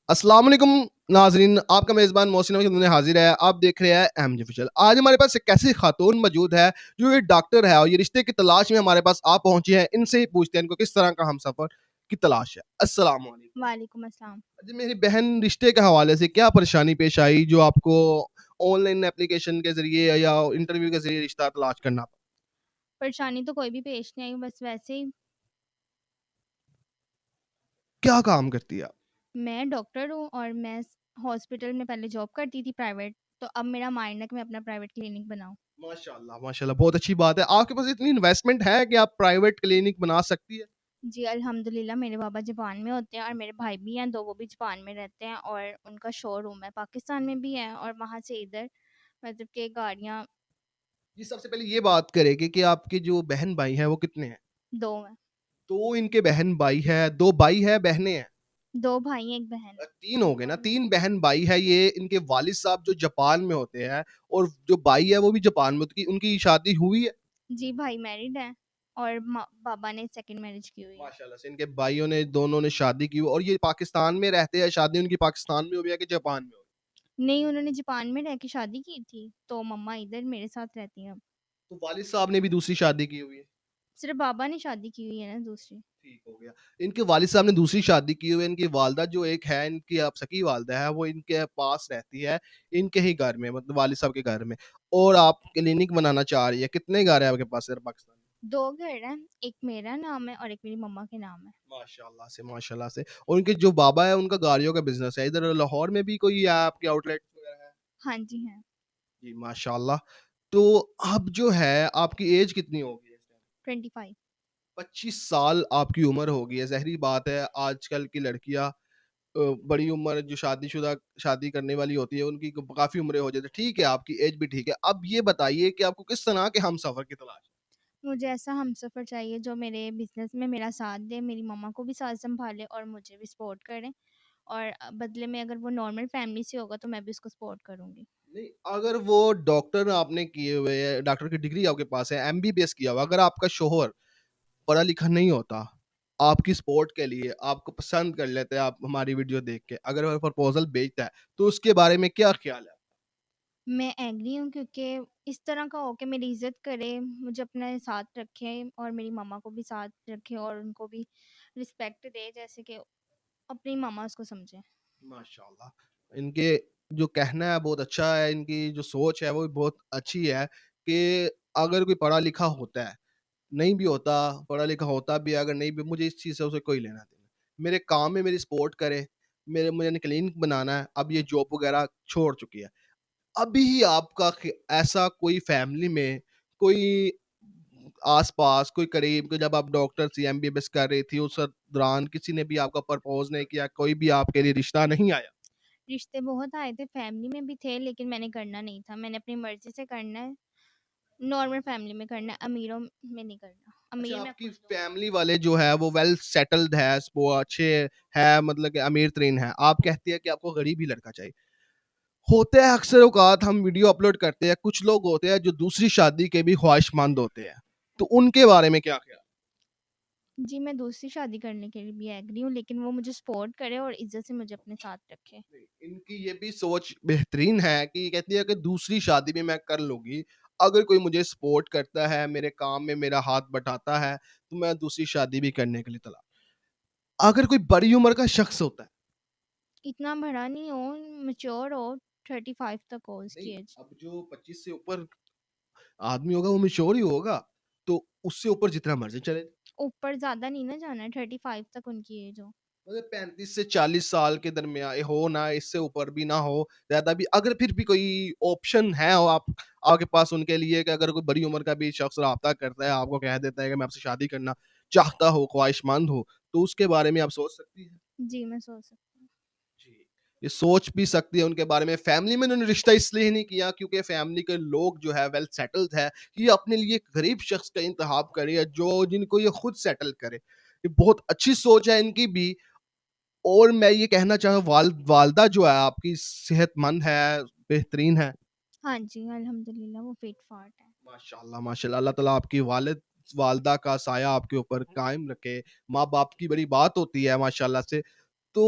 अस्सलाम वालेकुम नाजरीन, आपका मेज़बान मोहसिन अहमद खिदमत में हाजिर है। आप देख रहे हैं एम जे ऑफिशियल। आज हमारे पास एक ऐसी खातून मौजूद है जो ये डॉक्टर है और ये रिश्ते की तलाश में हमारे पास आप पहुंची है। इनसे ही पूछते हैं इनको किस तरह का हमसफर की तलाश है। अस्सलाम वालेकुम। वालेकुम अस्सलाम। जी, मेरी बहन रिश्ते के हवाले से क्या परेशानी पेश आई जो आपको ऑनलाइन एप्लीकेशन के जरिए या इंटरव्यू के जरिए रिश्ता तलाश करना पड़ा? परेशानी तो कोई भी पेश नहीं आई, बस वैसे ही क्या काम करती है आप? मैं डॉक्टर हूँ और मैं हॉस्पिटल में पहले जॉब करती थी प्राइवेट। तो अब मेरा माइंड है कि मैं अपना प्राइवेट क्लिनिक बनाऊँ। माशाल्लाह माशाल्लाह, बहुत अच्छी बात है। आपके पास इतनी इन्वेस्टमेंट है कि आप प्राइवेट क्लिनिक बना सकती है? जी अल्हम्दुलिल्लाह, मेरे बाबा जापान में होते हैं और मेरे भाई भी हैं दो, वो भी जापान में रहते हैं और उनका शोरूम है पाकिस्तान में भी है और वहाँ से इधर मतलब कि गाड़ियाँ जी, सबसे पहले ये बात करेंगे कि आपके जो बहन भाई हैं वो कितने हैं? दो हैं। 2 इनके बहन भाई है, 2 भाई है, बहनें हैं? दो भाई हैं एक बहन। 3 हो गए ना, 3 बहन भाई है। ये इनके वालिद साहब जो जापान में होते हैं और जो भाई है वो भी जापान में, तो उनकी शादी हुई है? जी भाई मैरिड हैं और बाबा ने सेकंड मैरिज की हुई है। माशाल्लाह से इनके भाइयों ने दोनों ने शादी की और ये पाकिस्तान में रहते हैं। शादी उनकी पाकिस्तान में हुई है कि जापान में हुई? नहीं, उन्होंने जापान में रह के शादी की थी तो मम्मा इधर मेरे साथ रहती हैं अब। तो वालिद साहब ने भी दूसरी शादी की हुई है? सिर्फ बाबा ने शादी की हुई है ना दूसरी। ठीक हो गया। इनके वालिद साहब ने दूसरी शादी की हुई है। इनकी वालदा जो एक है, इनकी आप सकी वालदा है, वो इनके पास रहती है, इनके ही घर में, मतलब वालिद साहब के घर में। और आप क्लिनिक बनाना चाह रही है। कितने घर है आपके पास इधर पाकिस्तान में? दो घर हैं, एक मेरा नाम है और एक मेरी मम्मा के नाम है। माशाल्लाह से माशाल्लाह से। और उनके जो बाबा है उनका गाड़ियों का बिजनेस है। इधर लाहौर में भी कोई है आपके आउटलेट वगैरह है? हाँ जी हैं। जी माशाल्लाह। तो अब जो है आपकी एज कितनी होगी इस टाइम? 25। 25 साल आपकी उम्र होगी है। ज़ाहिर बात है आजकल की लड़कियां बड़ी उम्र जो शादीशुदा शादी करने वाली होती है उनकी काफ़ी उम्रें हो जाती है। ठीक है, आपकी एज भी ठीक है। अब ये बताइए कि आपको किस तरह के हमसफ़र की तलाश है? मुझे ऐसा हमसफ़र चाहिए जो मेरे बिजनेस में मेरा साथ दे, मेरी मम्मा को भी साथ संभाले और मुझे भी सपोर्ट करे। और बदले में अगर वो नॉर्मल फैमिली से होगा तो मैं भी उसको सपोर्ट करूँगी। नहीं, अगर वो डॉक्टर आपने किए हुए है, डॉक्टर की डिग्री आपके पास है, एमबीबीएस किया हुआ, अगर आपका शौहर पढ़ा लिखा नहीं होता, आपकी सपोर्ट के लिए आपको पसंद कर लेते हैं आप हमारी वीडियो देख के, अगर वो प्रपोज़ल भेजता है, तो उसके बारे में क्या ख़्याल है? मैं एग्री हूँ क्योंकि इस तरह का हो के मेरी इज़्ज़त करे, मुझे अपने साथ रखे और मेरी मम्मा को भी साथ रखे और उनको भी रिस्पेक्ट दे जैसे कि अपनी मम्मा उसको समझे। माशाल्लाह। इनके जो कहना है बहुत अच्छा है, इनकी जो सोच है वो भी बहुत अच्छी है कि अगर कोई पढ़ा लिखा होता है, नहीं भी होता, पढ़ा लिखा होता भी है, अगर नहीं भी, मुझे इस चीज़ से उसे कोई लेना देना। मेरे काम में मेरी सपोर्ट करे, मुझे क्लिनिक बनाना है, अब ये जॉब वगैरह छोड़ चुकी है। अभी आपका ऐसा कोई फैमिली में कोई आस-पास कोई करीब कि जब आप डॉक्टर सी एमबीबीएस कर रही थी उस दौरान किसी ने भी आपका प्रपोज़ नहीं किया, कोई भी आपके लिए रिश्ता नहीं आया? रिश्ते बहुत आए थे, फैमिली में भी थे लेकिन मैंने करना नहीं था। मैंने अपनी मर्ज़ी से करना है, नॉर्मल फैमिली में करना है, अमीरों में नहीं करना। अच्छा, अमीर मैं आपकी खुद हूँ। फैमिली वाले जो है वो वेल सेटल्ड है, वो अच्छे हैं, मतलब कि अमीर तरीन है। आप कहती है कि आपको गरीब ही लड़का चाहिए। होते हैं अक्सर औकात हम वीडियो अपलोड करते हैं, कुछ लोग होते हैं जो दूसरी शादी के भी ख्वाहिशमंद होते हैं। तो उनके बारे में क्या ख़्याल? जी, मैं दूसरी शादी करने के लिए भी एग्री हूँ लेकिन वो मुझे सपोर्ट करे और इज़्ज़त से मुझे अपने साथ रखे। नहीं, इनकी ये भी सोच बेहतरीन है कि ये कहती है कि दूसरी शादी भी मैं कर लूँगी। अगर कोई मुझे सपोर्ट करता है, मेरे काम में मेरा हाथ बटाता है, तो मैं दूसरी शादी भी करने के लिए तैयार। अगर कोई बड़ी उम्र का शख्स होता है, इतना बड़ा नहीं हो, मैच्योर हो, 35 तक हो नहीं, उसकी एज। अब जो 25 से ऊपर आदमी होगा वो मैच्योर ही होगा, तो उससे ऊपर जितना मर्ज़ी चले। ऊपर ज़्यादा नहीं ना जाना है, 35 तक उनकी एज हो। मतलब 35 से 40 साल के दरमियान हो ना, इससे ऊपर भी ना हो, ज़्यादा भी। अगर फिर भी कोई ऑप्शन है और आप आपके पास उनके लिए कि अगर कोई बड़ी उम्र का भी शख्स राब्ता करता है, आपको कह देता है कि मैं आपसे शादी करना चाहता हूँ, ख्वाहिशमंद हूँ, तो उसके बारे में आप सोच सकती हैं? जी, मैं सोच सकती हूँ। जी। ये सोच भी सकती है उनके बारे में। फैमिली में उन्होंने रिश्ता इसलिए ही नहीं किया क्योंकि फैमिली के लोग जो है वेल सेटल्ड है, ये अपने लिए एक गरीब शख्स का इंतखाब करे जो जिनको ये खुद सेटल करे। ये बहुत अच्छी सोच है इनकी भी। और मैं ये कहना चाहूँ वालदा जो है आपकी सेहतमंद है, बेहतरीन है? हाँ जी, अल्हम्दुलिल्लाह वो फिट-फाट है। माशाअल्लाह, माशाअल्लाह। अल्लाह ताला आपकी वालदा का साया आपके ऊपर कायम रखे। माँ-बाप की बड़ी बात होती है माशाअल्लाह से। तो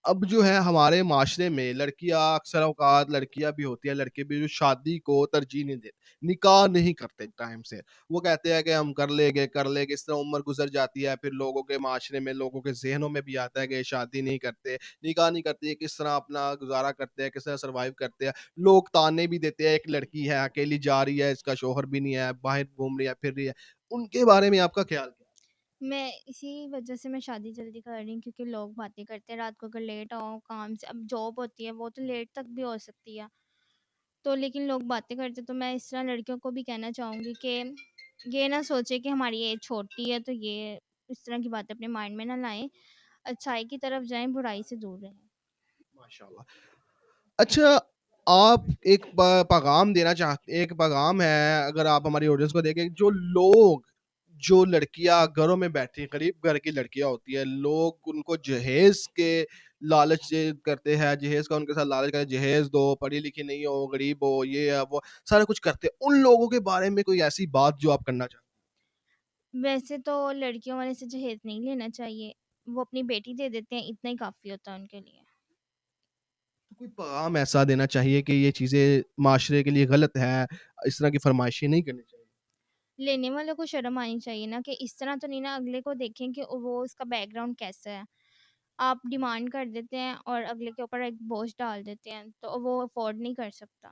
اب جو ہے ہمارے معاشرے میں لڑکیاں اکثر اوقات لڑکیاں بھی ہوتی ہیں لڑکے بھی جو شادی کو ترجیح نہیں دیتے نکاح نہیں کرتے ٹائم سے. وہ کہتے ہیں کہ ہم کر لیں گے اس طرح عمر گزر جاتی ہے پھر لوگوں کے معاشرے میں لوگوں کے ذہنوں میں بھی آتا ہے کہ شادی نہیں کرتے نکاح نہیں کرتے کس طرح اپنا گزارا کرتے ہیں کس طرح سروائیو کرتے ہیں. لوگ تانے بھی دیتے ہیں ایک لڑکی ہے اکیلی جا رہی ہے اس کا شوہر بھی نہیں ہے باہر گھوم رہی ہے پھر رہی ہے. ان کے بارے میں آپ کا خیال کیا میں اسی وجہ سے میں شادی جلدی کر رہی ہوں، کیونکہ لوگ باتیں کرتے ہیں رات کو اگر لیٹ آؤ کام سے، اب جاب ہوتی ہے وہ تو لیٹ تک بھی ہو سکتی ہے، تو لیکن لوگ باتیں کرتے، تو میں اس طرح لڑکیوں کو بھی کہنا چاہوں گی کہ یہ نہ سوچے کہ ہماری ایج چھوٹی ہے تو یہ اس طرح کی باتیں اپنے مائنڈ میں نہ لائیں، اچھائی کی طرف جائیں، برائی سے دور رہیں. ہے ماشاء اللہ. اچھا آپ ایک پیغام دینا چاہتے ایک پیغام ہے اگر آپ ہماری آڈینس کو دیکھیں جو لوگ جو لڑکیاں گھروں میں بیٹھی غریب گھر کی لڑکیاں ہوتی ہیں لوگ ان کو جہیز کے لالچ سے کرتے ہیں جہیز کا ان کے ساتھ لالچ کرتے جہیز دو پڑھی لکھی نہیں ہو غریب ہو یہ ہے وہ سارا کچھ کرتے ہیں ان لوگوں کے بارے میں کوئی ایسی بات جو آپ کرنا چاہتے ویسے تو لڑکیوں والے سے جہیز نہیں لینا چاہیے، وہ اپنی بیٹی دے دیتے ہیں، اتنا ہی کافی ہوتا ہے ان کے لیے. ہیں کوئی پیغام ایسا دینا چاہیے کہ یہ چیزیں معاشرے کے لیے غلط ہے اس طرح کی فرمائشیں نہیں کرنی چاہیے. لینے والوں کو شرم آنی چاہیے نا، کہ اس طرح تو نہیں نا اگلے کو دیکھیں کہ وہ اس کا بیک گراؤنڈ کیسا ہے. آپ ڈیمانڈ کر دیتے ہیں اور اگلے کے اوپر ایک بوجھ ڈال دیتے ہیں تو وہ افورڈ نہیں کر سکتا.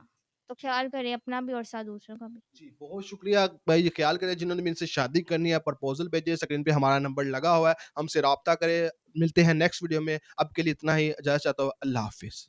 تو خیال کریں اپنا بھی اور ساتھ دوسروں کا بھی. جی بہت شکریہ بھائی یہ خیال کریں جنہوں نے بھی ان سے شادی کرنی ہے پرپوزل بھیجے اسکرین پہ ہمارا نمبر لگا ہوا ہے ہم سے رابطہ کریں ملتے ہیں نیکسٹ ویڈیو میں اب کے لیے اتنا ہی اجازت چاہتا ہوں اللہ حافظ.